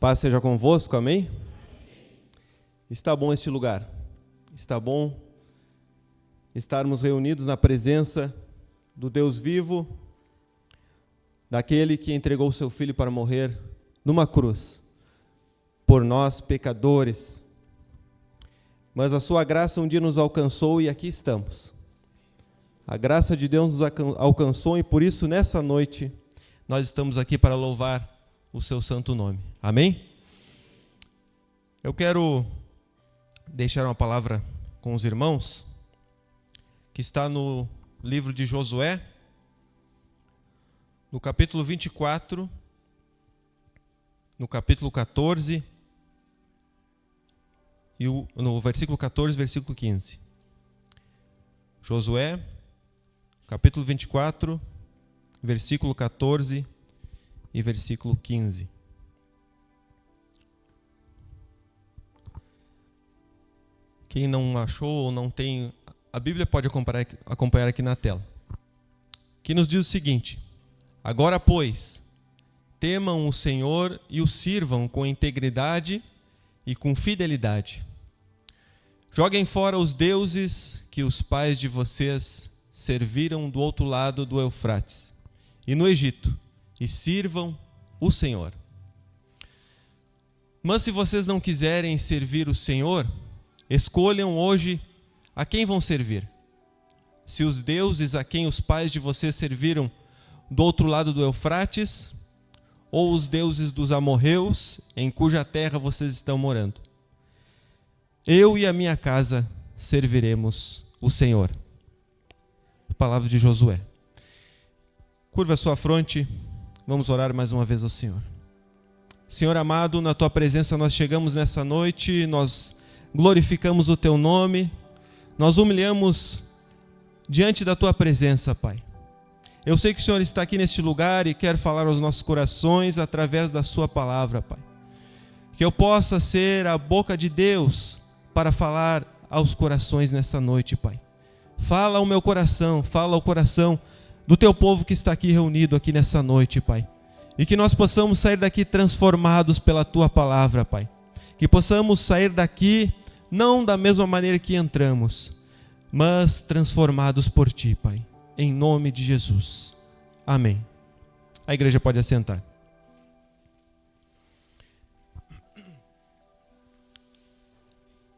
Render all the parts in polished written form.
Paz seja convosco, amém? Está bom este lugar, está bom estarmos reunidos na presença do Deus vivo, daquele que entregou seu Filho para morrer numa cruz, por nós pecadores. Mas a sua graça um dia nos alcançou e aqui estamos. A graça de Deus nos alcançou e por isso nessa noite nós estamos aqui para louvar o seu santo nome. Amém? Eu quero deixar uma palavra com os irmãos, que está no livro de Josué, no capítulo 24, no capítulo 14, e no versículo 14, versículo 15. Josué, capítulo 24, versículo 14 e versículo 15. Quem não achou ou não tem, a Bíblia pode acompanhar aqui na tela. Que nos diz o seguinte: agora, pois, temam o Senhor e o sirvam com integridade e com fidelidade. Joguem fora os deuses que os pais de vocês serviram do outro lado do Eufrates e no Egito, e sirvam o Senhor. Mas se vocês não quiserem servir o Senhor, escolham hoje a quem vão servir. Se os deuses a quem os pais de vocês serviram do outro lado do Eufrates, ou os deuses dos amorreus, em cuja terra vocês estão morando. Eu e a minha casa serviremos o Senhor. Palavra de Josué. Curva a sua fronte, vamos orar mais uma vez ao Senhor. Senhor amado, na tua presença nós chegamos nessa noite, nós glorificamos o teu nome, nós humilhamos diante da tua presença, Pai. Eu sei que o Senhor está aqui neste lugar e quer falar aos nossos corações através da sua palavra, Pai. Que eu possa ser a boca de Deus para falar aos corações nessa noite, Pai. Fala ao meu coração, fala ao coração do teu povo que está aqui reunido aqui nessa noite, Pai. E que nós possamos sair daqui transformados pela tua palavra, Pai. Que possamos sair daqui não da mesma maneira que entramos, mas transformados por ti, Pai. Em nome de Jesus. Amém. A igreja pode assentar.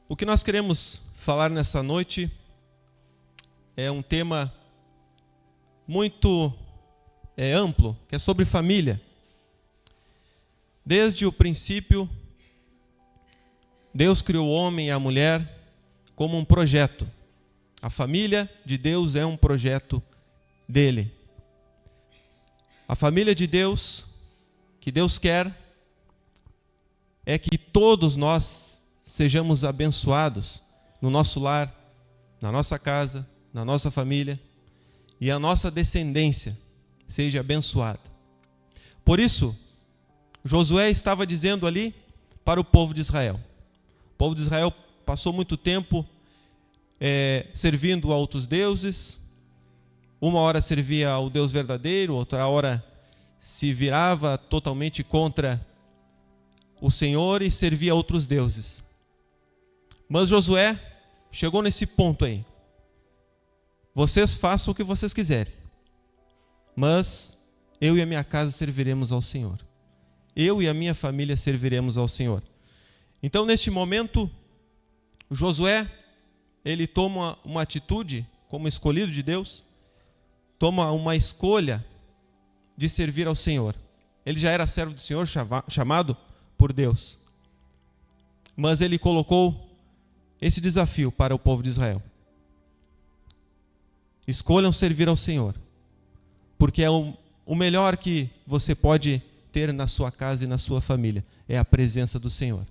O que nós queremos falar nessa noite é um tema muito amplo, que é sobre família. Desde o princípio, Deus criou o homem e a mulher como um projeto. A família de Deus é um projeto dele. A família de Deus, que Deus quer, é que todos nós sejamos abençoados no nosso lar, na nossa casa, na nossa família, e a nossa descendência seja abençoada. Por isso, Josué estava dizendo ali para o povo de Israel. O povo de Israel passou muito tempo servindo a outros deuses. Uma hora servia ao Deus verdadeiro, outra hora se virava totalmente contra o Senhor e servia a outros deuses. Mas Josué chegou nesse ponto aí. Vocês façam o que vocês quiserem, mas eu e a minha casa serviremos ao Senhor. Eu e a minha família serviremos ao Senhor. Então, neste momento, Josué, ele toma uma atitude, como escolhido de Deus, toma uma escolha de servir ao Senhor. Ele já era servo do Senhor, chamado por Deus. Mas ele colocou esse desafio para o povo de Israel. Escolham servir ao Senhor, porque é o melhor que você pode ter na sua casa e na sua família, é a presença do Senhor.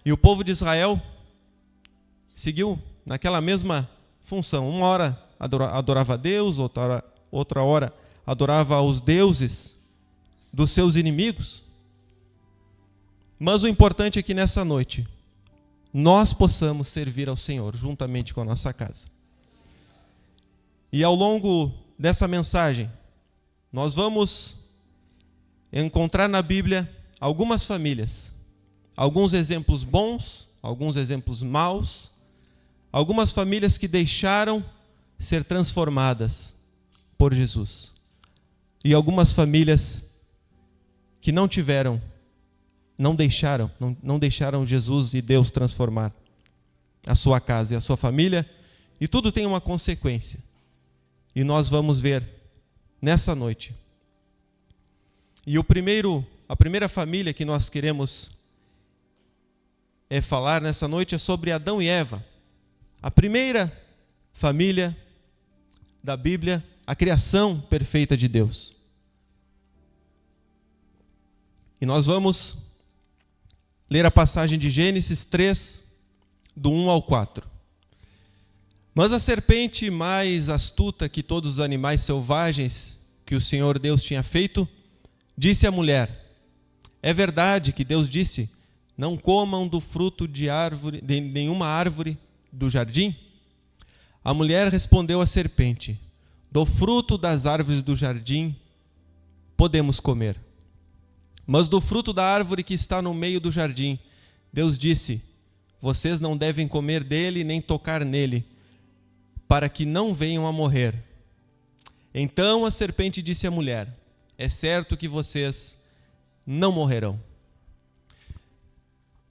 E o povo de Israel seguiu naquela mesma função. Uma hora adorava a Deus, outra hora adorava os deuses dos seus inimigos. Mas o importante é que nessa noite nós possamos servir ao Senhor juntamente com a nossa casa. E ao longo dessa mensagem, nós vamos encontrar na Bíblia algumas famílias, alguns exemplos bons, alguns exemplos maus, algumas famílias que deixaram ser transformadas por Jesus. E algumas famílias que não deixaram Jesus e Deus transformar a sua casa e a sua família, e tudo tem uma consequência. E nós vamos ver nessa noite. E a primeira família que nós queremos falar nessa noite é sobre Adão e Eva. A primeira família da Bíblia, a criação perfeita de Deus. E nós vamos ler a passagem de Gênesis 3, do 1 ao 4. Mas a serpente, mais astuta que todos os animais selvagens que o Senhor Deus tinha feito, disse à mulher: é verdade que Deus disse, não comam do fruto de nenhuma árvore do jardim? A mulher respondeu à serpente: do fruto das árvores do jardim podemos comer. Mas do fruto da árvore que está no meio do jardim, Deus disse: vocês não devem comer dele nem tocar nele, para que não venham a morrer. Então a serpente disse à mulher: é certo que vocês não morrerão.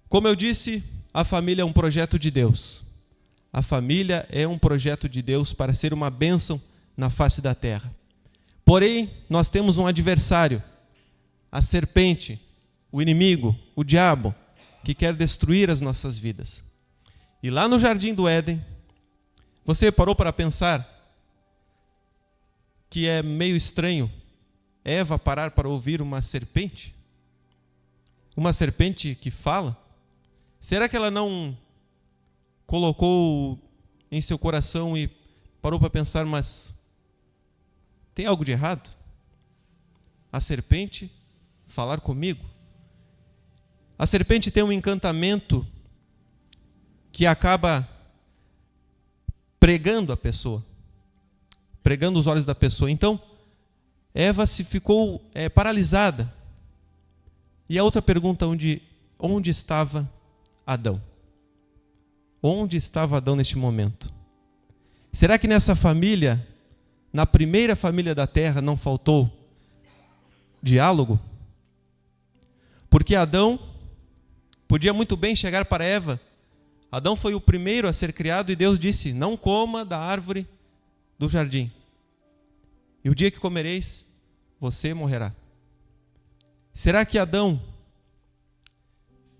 Como eu disse, a família é um projeto de Deus. A família é um projeto de Deus para ser uma bênção na face da terra. Porém, nós temos um adversário, a serpente, o inimigo, o diabo, que quer destruir as nossas vidas. E lá no Jardim do Éden, você parou para pensar que é meio estranho Eva parar para ouvir uma serpente? Uma serpente que fala? Será que ela não colocou em seu coração e parou para pensar, mas tem algo de errado? A serpente falar comigo? A serpente tem um encantamento que acaba pregando a pessoa, pregando os olhos da pessoa. Então, Eva ficou paralisada. E a outra pergunta, onde estava Adão? Onde estava Adão neste momento? Será que nessa família, na primeira família da terra, não faltou diálogo? Porque Adão podia muito bem chegar para Eva. Adão foi o primeiro a ser criado e Deus disse: não coma da árvore do jardim. E o dia que comereis, você morrerá. Será que Adão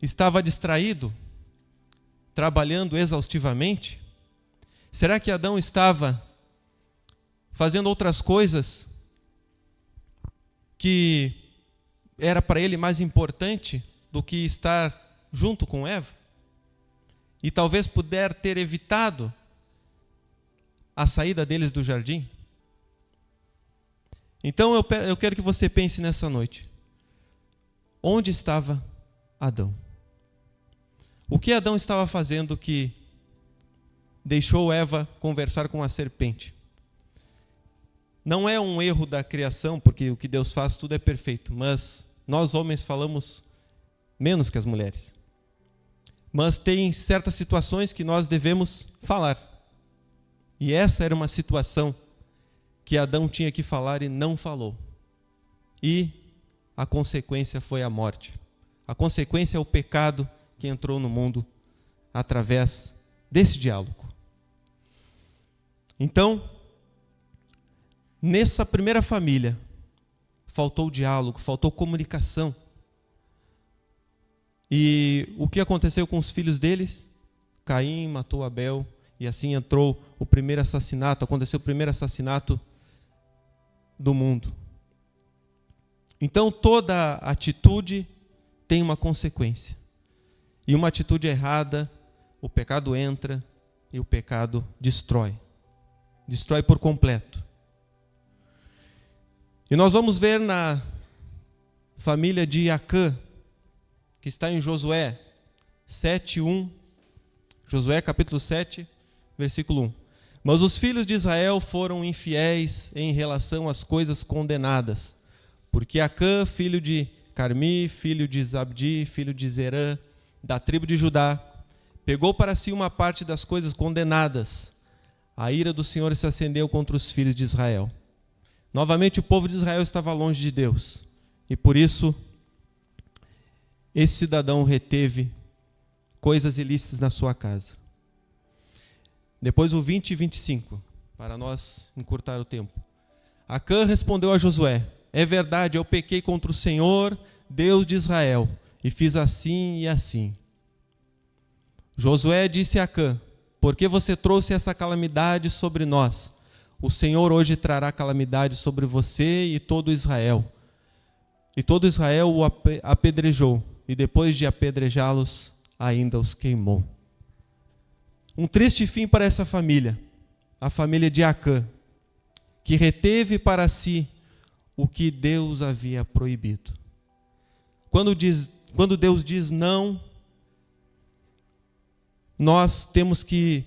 estava distraído, trabalhando exaustivamente? Será que Adão estava fazendo outras coisas que era para ele mais importante do que estar junto com Eva? E talvez puder ter evitado a saída deles do jardim? Então eu quero que você pense nessa noite. Onde estava Adão? O que Adão estava fazendo que deixou Eva conversar com a serpente? Não é um erro da criação, porque o que Deus faz tudo é perfeito, mas nós homens falamos menos que as mulheres. Mas tem certas situações que nós devemos falar. E essa era uma situação que Adão tinha que falar e não falou. E a consequência foi a morte. A consequência é o pecado que entrou no mundo através desse diálogo. Então, nessa primeira família, faltou diálogo, faltou comunicação. E o que aconteceu com os filhos deles? Caim matou Abel, e assim entrou o primeiro assassinato, aconteceu o primeiro assassinato do mundo. Então toda atitude tem uma consequência. E uma atitude errada, o pecado entra e o pecado destrói. Destrói por completo. E nós vamos ver na família de Acã, que está em Josué 7:1, Josué capítulo 7, versículo 1. Mas os filhos de Israel foram infiéis em relação às coisas condenadas, porque Acã, filho de Carmi, filho de Zabdi, filho de Zerã, da tribo de Judá, pegou para si uma parte das coisas condenadas. A ira do Senhor se acendeu contra os filhos de Israel. Novamente o povo de Israel estava longe de Deus. E por isso, esse cidadão reteve coisas ilícitas na sua casa. Depois o 20 e 25, para nós encurtar o tempo. Acã respondeu a Josué: é verdade, eu pequei contra o Senhor, Deus de Israel, e fiz assim e assim. Josué disse a Acã: por que você trouxe essa calamidade sobre nós? O Senhor hoje trará calamidade sobre você e todo Israel. E todo Israel o apedrejou, e depois de apedrejá-los, ainda os queimou. Um triste fim para essa família, a família de Acã, que reteve para si o que Deus havia proibido. Quando Deus diz não, nós temos que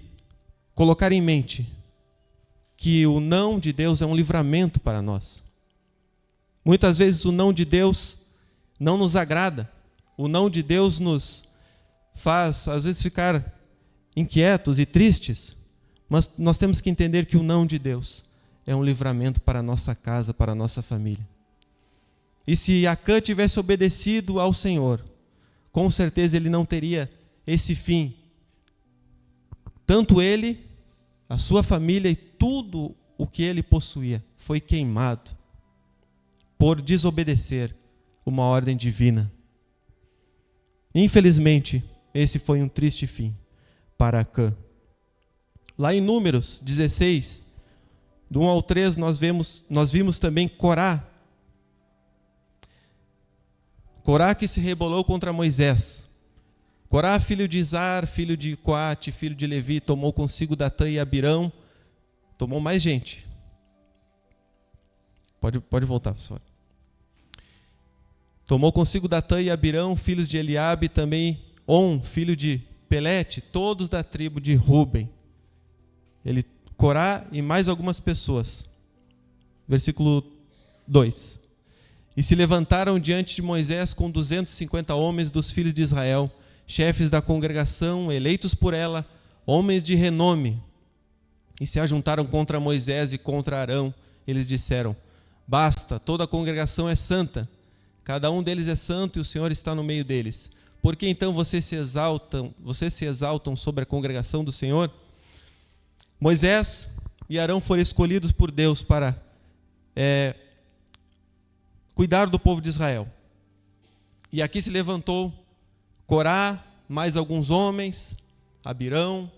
colocar em mente que o não de Deus é um livramento para nós. Muitas vezes o não de Deus não nos agrada. O não de Deus nos faz, às vezes, ficar inquietos e tristes. Mas nós temos que entender que o não de Deus é um livramento para a nossa casa, para a nossa família. E se Acã tivesse obedecido ao Senhor, com certeza ele não teria esse fim. Tanto ele, a sua família e tudo o que ele possuía foi queimado por desobedecer uma ordem divina. Infelizmente, esse foi um triste fim para Acã. Lá em Números 16, do 1 ao 3, nós vimos também Corá. Corá que se rebelou contra Moisés. Corá, filho de Izar, filho de Coate, filho de Levi, tomou consigo Datã e Abirão. Tomou mais gente. Pode voltar, pessoal. Tomou consigo Datã e Abirão, filhos de Eliabe, também On, filho de Pelete, todos da tribo de Ruben. Corá e mais algumas pessoas. Versículo 2. E se levantaram diante de Moisés com 250 homens dos filhos de Israel, chefes da congregação, eleitos por ela, homens de renome. E se ajuntaram contra Moisés e contra Arão. Eles disseram: basta, toda a congregação é santa. Cada um deles é santo e o Senhor está no meio deles. Por que então vocês se exaltam sobre a congregação do Senhor? Moisés e Arão foram escolhidos por Deus para cuidar do povo de Israel. E aqui se levantou Corá, mais alguns homens, Abirão,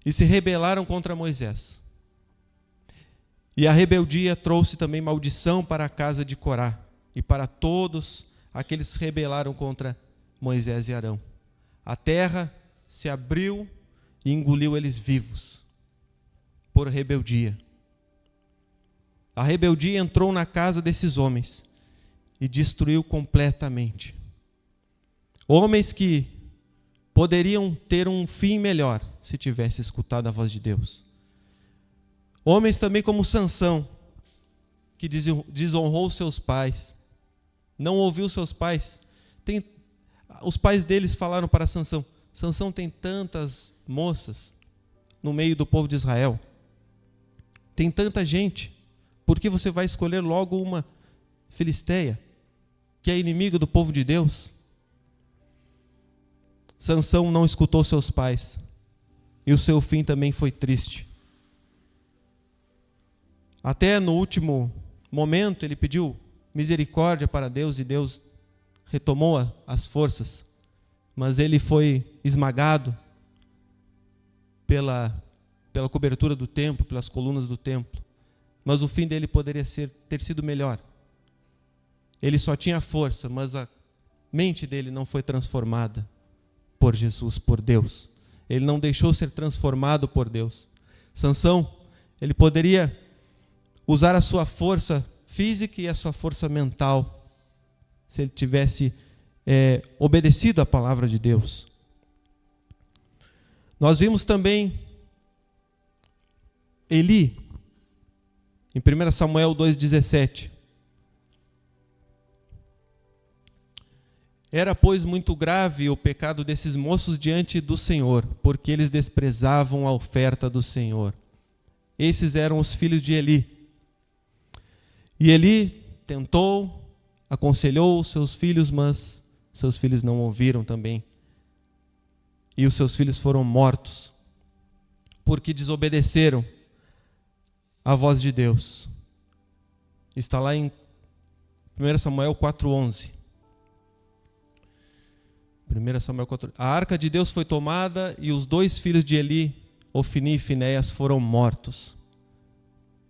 e se rebelaram contra Moisés. E a rebeldia trouxe também maldição para a casa de Corá e para todos aqueles que se rebelaram contra Moisés e Arão. A terra se abriu e engoliu eles vivos por rebeldia. A rebeldia entrou na casa desses homens e destruiu completamente. Homens que poderiam ter um fim melhor se tivesse escutado a voz de Deus. Homens também como Sansão, que desonrou seus pais, não ouviu seus pais. Os pais deles falaram para Sansão: Sansão, tem tantas moças no meio do povo de Israel, tem tanta gente, por que você vai escolher logo uma filisteia, que é inimiga do povo de Deus? Sansão não escutou seus pais, e o seu fim também foi triste. Até no último momento ele pediu misericórdia para Deus, e Deus retomou as forças, mas ele foi esmagado pela cobertura do templo, pelas colunas do templo. Mas o fim dele poderia ter sido melhor. Ele só tinha força, mas a mente dele não foi transformada por Jesus, por Deus. Ele não deixou ser transformado por Deus. Sansão, ele poderia usar a sua força física e a sua força mental, se ele tivesse obedecido à palavra de Deus. Nós vimos também Eli, em 1 Samuel 2,17. Era, pois, muito grave o pecado desses moços diante do Senhor, porque eles desprezavam a oferta do Senhor. Esses eram os filhos de Eli. E Eli tentou, aconselhou os seus filhos, mas seus filhos não ouviram também. E os seus filhos foram mortos, porque desobedeceram à voz de Deus. Está lá em 1 Samuel 4:11. 1 Samuel 4. A arca de Deus foi tomada e os 2 filhos de Eli, Ofni e Finéias, foram mortos.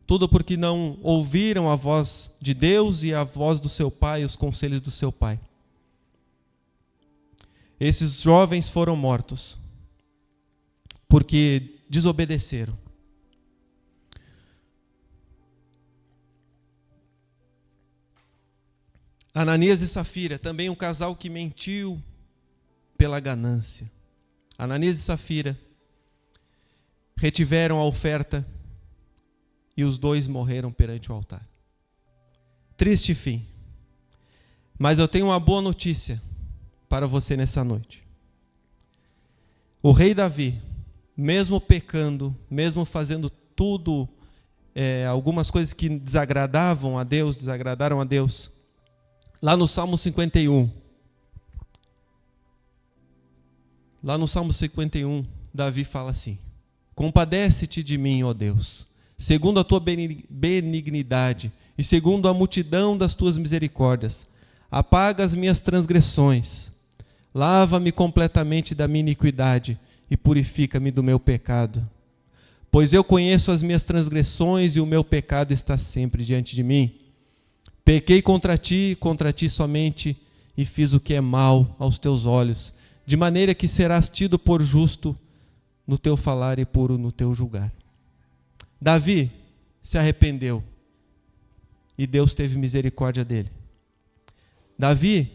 Tudo porque não ouviram a voz de Deus e a voz do seu pai, os conselhos do seu pai. Esses jovens foram mortos porque desobedeceram. Ananias e Safira, também um casal que mentiu pela ganância. Ananias e Safira retiveram a oferta e os 2 morreram perante o altar. Triste fim. Mas eu tenho uma boa notícia para você nessa noite. O rei Davi, mesmo pecando, mesmo fazendo tudo, algumas coisas que desagradaram a Deus, lá no Salmo 51, Davi fala assim: compadece-te de mim, ó Deus, segundo a tua benignidade e segundo a multidão das tuas misericórdias. Apaga as minhas transgressões, lava-me completamente da minha iniquidade e purifica-me do meu pecado. Pois eu conheço as minhas transgressões e o meu pecado está sempre diante de mim. Pequei contra ti somente, e fiz o que é mal aos teus olhos, de maneira que serás tido por justo no teu falar e puro no teu julgar. Davi se arrependeu e Deus teve misericórdia dele. Davi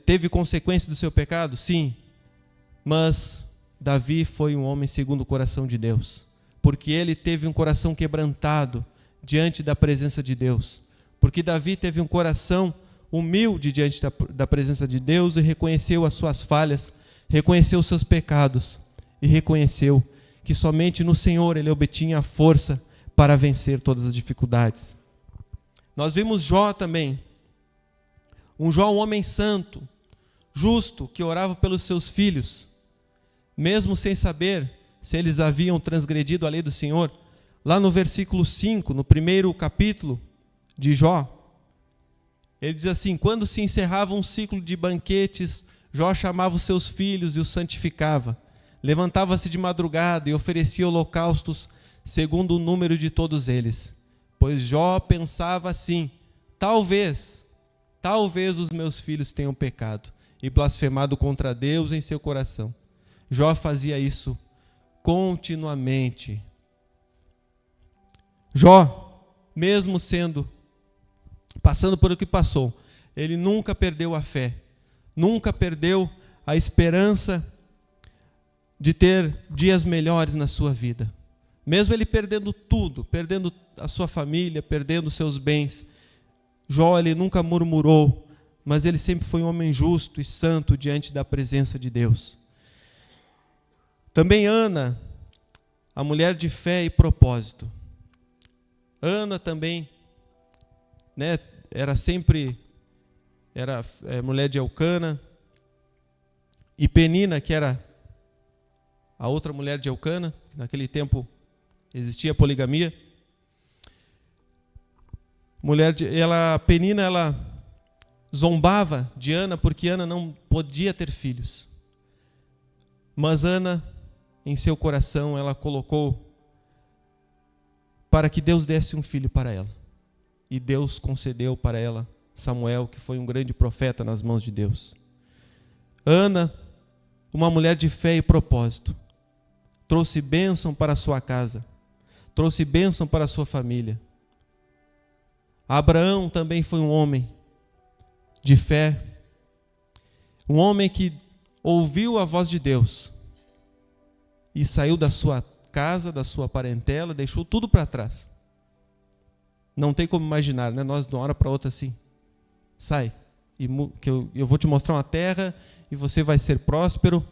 teve consequência do seu pecado? Sim, mas Davi foi um homem segundo o coração de Deus, porque ele teve um coração quebrantado diante da presença de Deus, porque Davi teve um coração humilde diante da presença de Deus e reconheceu as suas falhas, reconheceu os seus pecados e reconheceu que somente no Senhor ele obtinha a força para vencer todas as dificuldades. Nós vimos Jó também, um homem santo, justo, que orava pelos seus filhos, mesmo sem saber se eles haviam transgredido a lei do Senhor. Lá no versículo 5, no primeiro capítulo de Jó, ele diz assim: quando se encerrava um ciclo de banquetes, Jó chamava os seus filhos e os santificava. Levantava-se de madrugada e oferecia holocaustos segundo o número de todos eles. Pois Jó pensava assim: talvez os meus filhos tenham pecado e blasfemado contra Deus em seu coração. Jó fazia isso continuamente. Jó, mesmo passando por o que passou, ele nunca perdeu a fé, nunca perdeu a esperança de ter dias melhores na sua vida. Mesmo ele perdendo tudo, perdendo a sua família, perdendo seus bens, Jó, ele nunca murmurou, mas ele sempre foi um homem justo e santo diante da presença de Deus. Também Ana, a mulher de fé e propósito. Ana também, era mulher de Elcana, e Penina, que era a outra mulher de Elcana. Naquele tempo existia poligamia. Penina, ela zombava de Ana porque Ana não podia ter filhos. Mas Ana, em seu coração, ela colocou para que Deus desse um filho para ela. E Deus concedeu para ela Samuel, que foi um grande profeta nas mãos de Deus. Ana, uma mulher de fé e propósito, trouxe bênção para a sua casa, trouxe bênção para a sua família. Abraão também foi um homem de fé, um homem que ouviu a voz de Deus e saiu da sua casa, da sua parentela, deixou tudo para trás. Não tem como imaginar, Nós de uma hora para outra assim, sai que eu vou te mostrar uma terra e você vai ser próspero.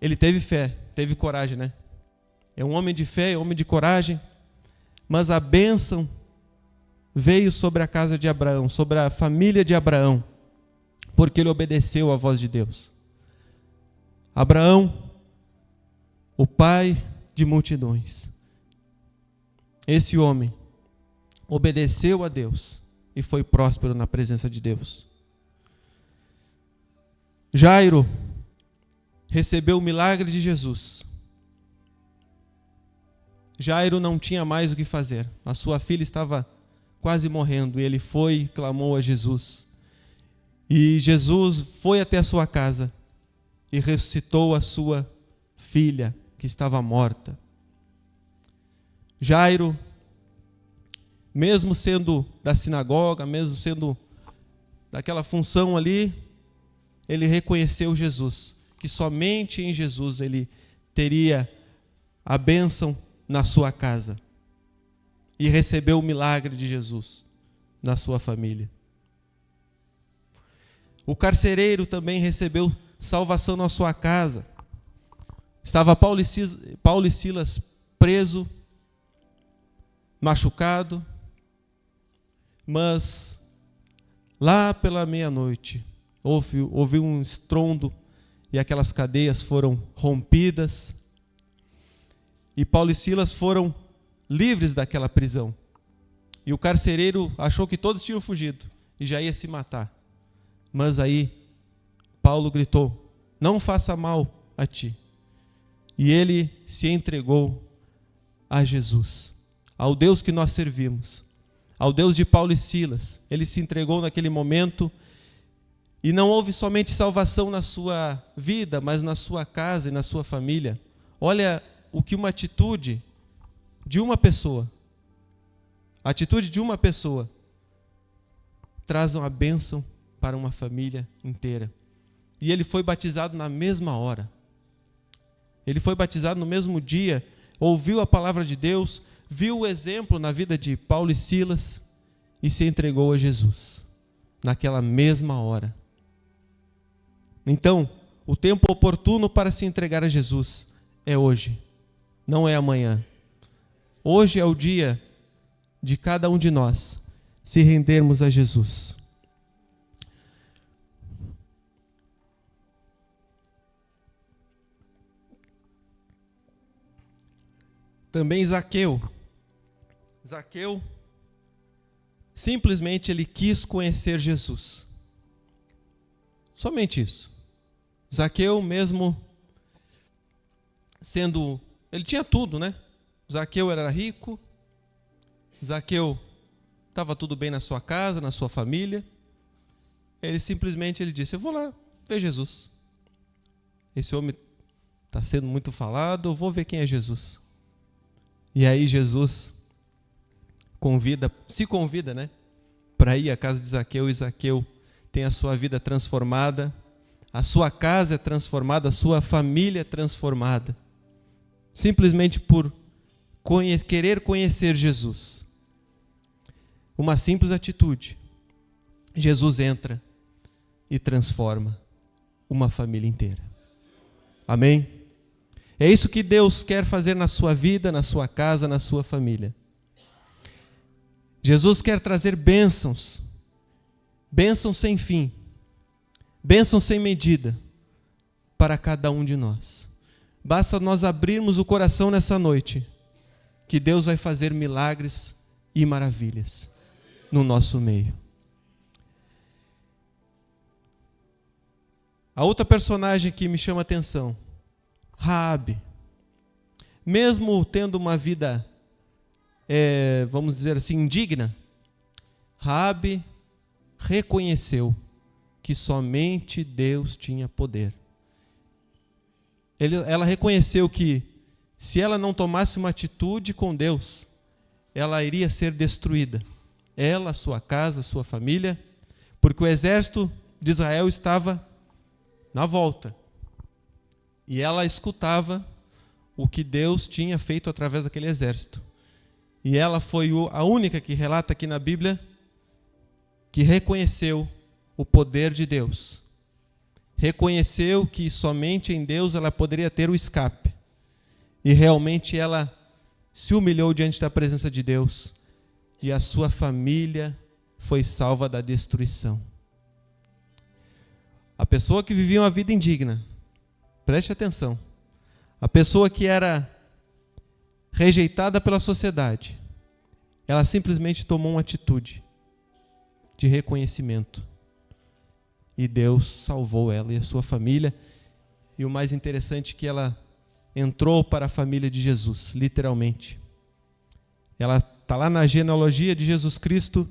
Ele teve fé, teve coragem, né? É um homem de fé, é um homem de coragem, mas a bênção veio sobre a casa de Abraão, sobre a família de Abraão, porque ele obedeceu à voz de Deus. Abraão, o pai de multidões. Esse homem obedeceu a Deus e foi próspero na presença de Deus. Jairo recebeu o milagre de Jesus. Jairo não tinha mais o que fazer. A sua filha estava quase morrendo e ele foi e clamou a Jesus. E Jesus foi até a sua casa e ressuscitou a sua filha que estava morta. Jairo, mesmo sendo da sinagoga, mesmo sendo daquela função ali, ele reconheceu Jesus, que somente em Jesus ele teria a bênção na sua casa, e recebeu o milagre de Jesus na sua família. O carcereiro também recebeu salvação na sua casa. Estava Paulo e Silas preso, machucado, mas lá pela meia-noite houve um estrondo e aquelas cadeias foram rompidas e Paulo e Silas foram livres daquela prisão. E o carcereiro achou que todos tinham fugido e já ia se matar. Mas aí Paulo gritou: não faça mal a ti. E ele se entregou a Jesus, ao Deus que nós servimos, ao Deus de Paulo e Silas. Ele se entregou naquele momento e não houve somente salvação na sua vida, mas na sua casa e na sua família. Olha o que uma atitude de uma pessoa, a atitude de uma pessoa traz uma bênção para uma família inteira. E ele foi batizado na mesma hora. Ele foi batizado no mesmo dia, ouviu a palavra de Deus, viu o exemplo na vida de Paulo e Silas e se entregou a Jesus naquela mesma hora. Então, o tempo oportuno para se entregar a Jesus é hoje, não é amanhã. Hoje é o dia de cada um de nós se rendermos a Jesus. Também Zaqueu, simplesmente ele quis conhecer Jesus. Somente isso. Zaqueu mesmo sendo, ele tinha tudo, né? Zaqueu era rico, Zaqueu estava tudo bem na sua casa, na sua família. Ele disse: eu vou lá ver Jesus. Esse homem está sendo muito falado, eu vou ver quem é Jesus. E aí Jesus se convida, né, para ir à casa de Zaqueu, e Zaqueu tem a sua vida transformada, a sua casa é transformada, a sua família é transformada, simplesmente por querer conhecer Jesus. Uma simples atitude, Jesus entra e transforma uma família inteira. Amém? É isso que Deus quer fazer na sua vida, na sua casa, na sua família. Jesus quer trazer bênçãos, bênçãos sem fim, bênçãos sem medida para cada um de nós. Basta nós abrirmos o coração nessa noite, que Deus vai fazer milagres e maravilhas no nosso meio. A outra personagem que me chama a atenção, Raabe. Mesmo tendo uma vida, vamos dizer assim, indigna, Raabe reconheceu que somente Deus tinha poder. Ela reconheceu que se ela não tomasse uma atitude com Deus, ela iria ser destruída. Ela, sua casa, sua família, porque o exército de Israel estava na volta. E ela escutava o que Deus tinha feito através daquele exército. E ela foi a única que relata aqui na Bíblia que reconheceu o poder de Deus. Reconheceu que somente em Deus ela poderia ter o escape. E realmente ela se humilhou diante da presença de Deus. E a sua família foi salva da destruição. A pessoa que vivia uma vida indigna, preste atenção, a pessoa que era rejeitada pela sociedade, ela simplesmente tomou uma atitude de reconhecimento. E Deus salvou ela e a sua família. E o mais interessante é que ela entrou para a família de Jesus, literalmente. Ela está lá na genealogia de Jesus Cristo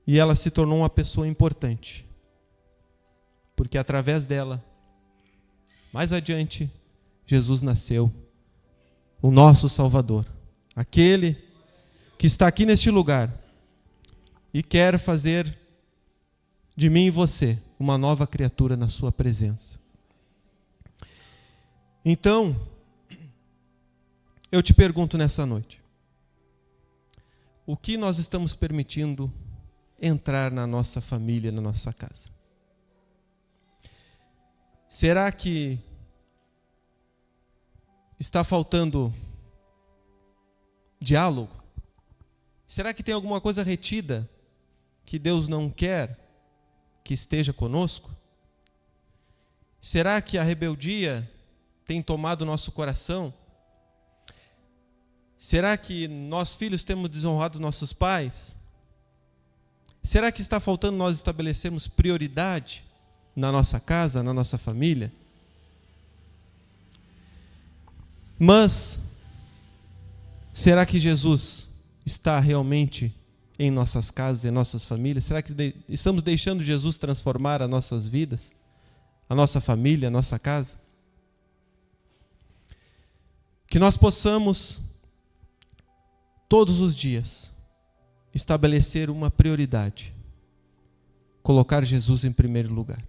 e ela se tornou uma pessoa importante. Porque através dela, mais adiante, Jesus nasceu, o nosso Salvador. Aquele que está aqui neste lugar e quer fazer de mim e você uma nova criatura na sua presença. Então, eu te pergunto nessa noite, o que nós estamos permitindo entrar na nossa família, na nossa casa? Será que está faltando diálogo? Será que tem alguma coisa retida que Deus não quer que esteja conosco? Será que a rebeldia tem tomado nosso coração? Será que nós filhos temos desonrado nossos pais? Será que está faltando nós estabelecermos prioridade na nossa casa, na nossa família? Mas será que Jesus está realmente em nossas casas, em nossas famílias? Será que estamos deixando Jesus transformar as nossas vidas, a nossa família, a nossa casa? Que nós possamos, todos os dias, estabelecer uma prioridade. Colocar Jesus em primeiro lugar.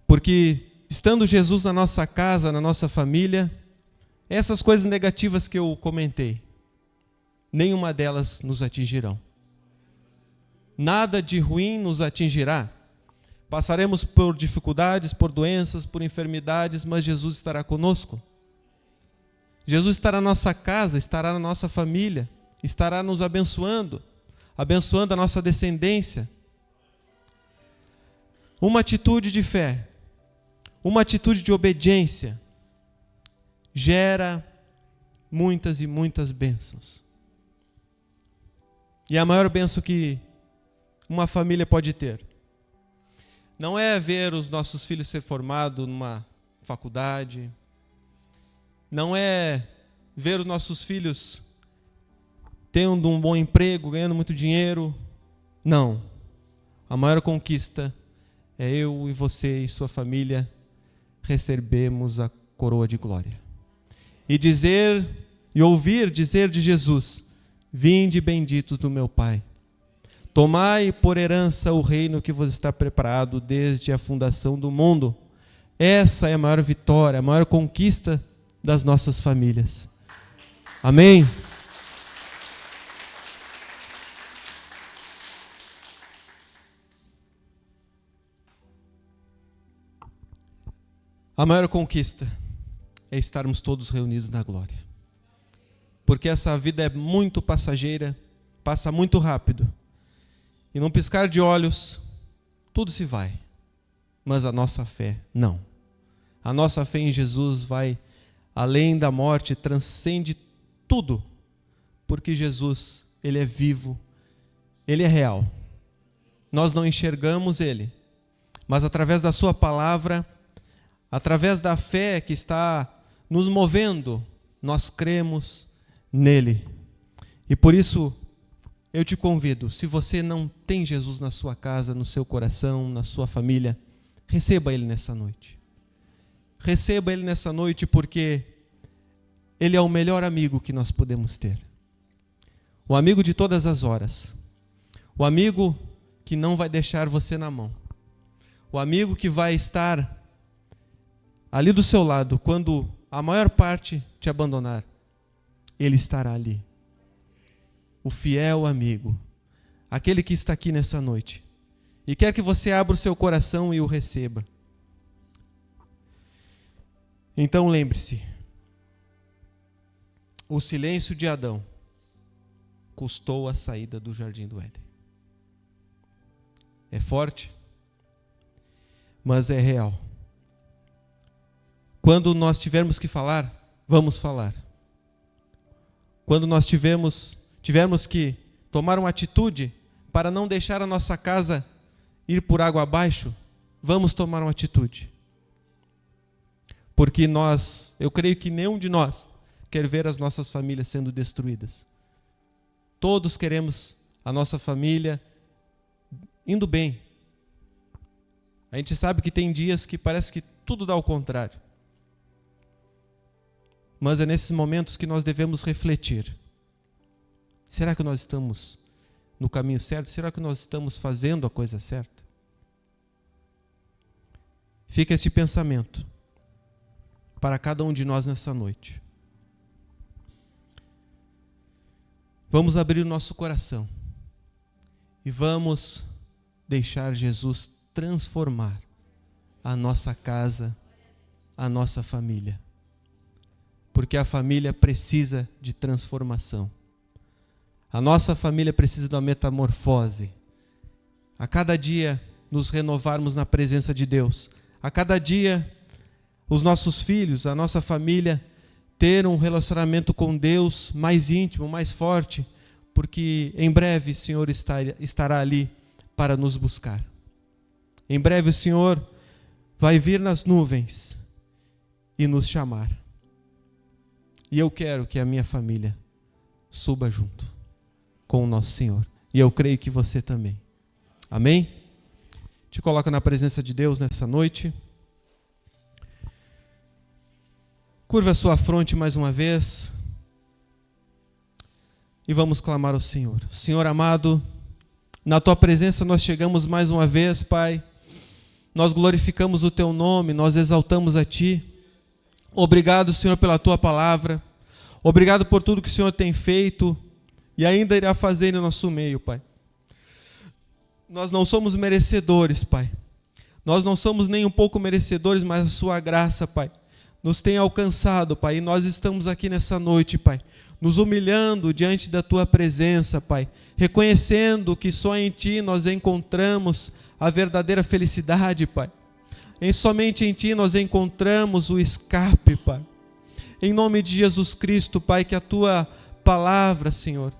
Porque, estando Jesus na nossa casa, na nossa família, essas coisas negativas que eu comentei, nenhuma delas nos atingirão. Nada de ruim nos atingirá. Passaremos por dificuldades, por doenças, por enfermidades, mas Jesus estará conosco. Jesus estará na nossa casa, estará na nossa família, estará nos abençoando, abençoando a nossa descendência. Uma atitude de fé, uma atitude de obediência, gera muitas e muitas bênçãos. E a maior bênção que uma família pode ter não é ver os nossos filhos ser formados numa faculdade, não é ver os nossos filhos tendo um bom emprego, ganhando muito dinheiro. Não. A maior conquista é eu e você e sua família recebemos a coroa de glória. E dizer e ouvir dizer de Jesus: vinde benditos do meu Pai. Tomai por herança o reino que vos está preparado desde a fundação do mundo. Essa é a maior vitória, a maior conquista das nossas famílias. Amém? A maior conquista é estarmos todos reunidos na glória. Porque essa vida é muito passageira, passa muito rápido. E num piscar de olhos, tudo se vai. Mas a nossa fé, não. A nossa fé em Jesus vai além da morte, transcende tudo. Porque Jesus, Ele é vivo, Ele é real. Nós não enxergamos Ele, mas através da Sua palavra, através da fé que está nos movendo, nós cremos nele. E por isso, eu te convido, se você não tem Jesus na sua casa, no seu coração, na sua família, receba Ele nessa noite. Receba Ele nessa noite porque Ele é o melhor amigo que nós podemos ter. O amigo de todas as horas. O amigo que não vai deixar você na mão. O amigo que vai estar ali do seu lado quando a maior parte te abandonar. Ele estará ali. O fiel amigo. aquele que está aqui nessa noite e quer que você abra o seu coração e o receba. Então lembre-se, o silêncio de Adão custou a saída do jardim do Éden. É forte, mas é real. Quando nós tivermos que falar, vamos falar. Quando nós tivermos que tomar uma atitude para não deixar a nossa casa ir por água abaixo, vamos tomar uma atitude. Porque eu creio que nenhum de nós quer ver as nossas famílias sendo destruídas. Todos queremos a nossa família indo bem. A gente sabe que tem dias que parece que tudo dá ao contrário. Mas é nesses momentos que nós devemos refletir. Será que nós estamos no caminho certo? Será que nós estamos fazendo a coisa certa? Fica esse pensamento para cada um de nós nessa noite. Vamos abrir o nosso coração e vamos deixar Jesus transformar a nossa casa, a nossa família. Porque a família precisa de transformação. A nossa família precisa de uma metamorfose. A cada dia nos renovarmos na presença de Deus. A cada dia os nossos filhos, a nossa família, ter um relacionamento com Deus mais íntimo, mais forte, porque em breve o Senhor estará ali para nos buscar. Em breve o Senhor vai vir nas nuvens e nos chamar. E eu quero que a minha família suba junto com o nosso Senhor. E eu creio que você também. Amém? Te coloca na presença de Deus nessa noite. Curva a sua fronte mais uma vez. E vamos clamar ao Senhor. Senhor amado, na Tua presença nós chegamos mais uma vez, Pai. Nós glorificamos o Teu nome, nós exaltamos a Ti. Obrigado, Senhor, pela Tua palavra. Obrigado por tudo que o Senhor tem feito e ainda irá fazer no nosso meio, Pai. Nós não somos merecedores, Pai. Nós não somos nem um pouco merecedores, mas a Sua graça, Pai, nos tem alcançado, Pai. E nós estamos aqui nessa noite, Pai, nos humilhando diante da Tua presença, Pai. Reconhecendo que só em Ti nós encontramos a verdadeira felicidade, Pai. Somente em Ti nós encontramos o escape, Pai. Em nome de Jesus Cristo, Pai, que a Tua palavra, Senhor,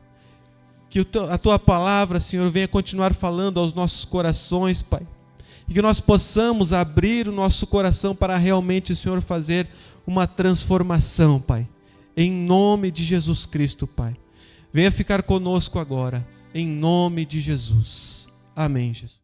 que a Tua palavra, Senhor, venha continuar falando aos nossos corações, Pai. E que nós possamos abrir o nosso coração para realmente, Senhor, fazer uma transformação, Pai. Em nome de Jesus Cristo, Pai. Venha ficar conosco agora, em nome de Jesus. Amém, Jesus.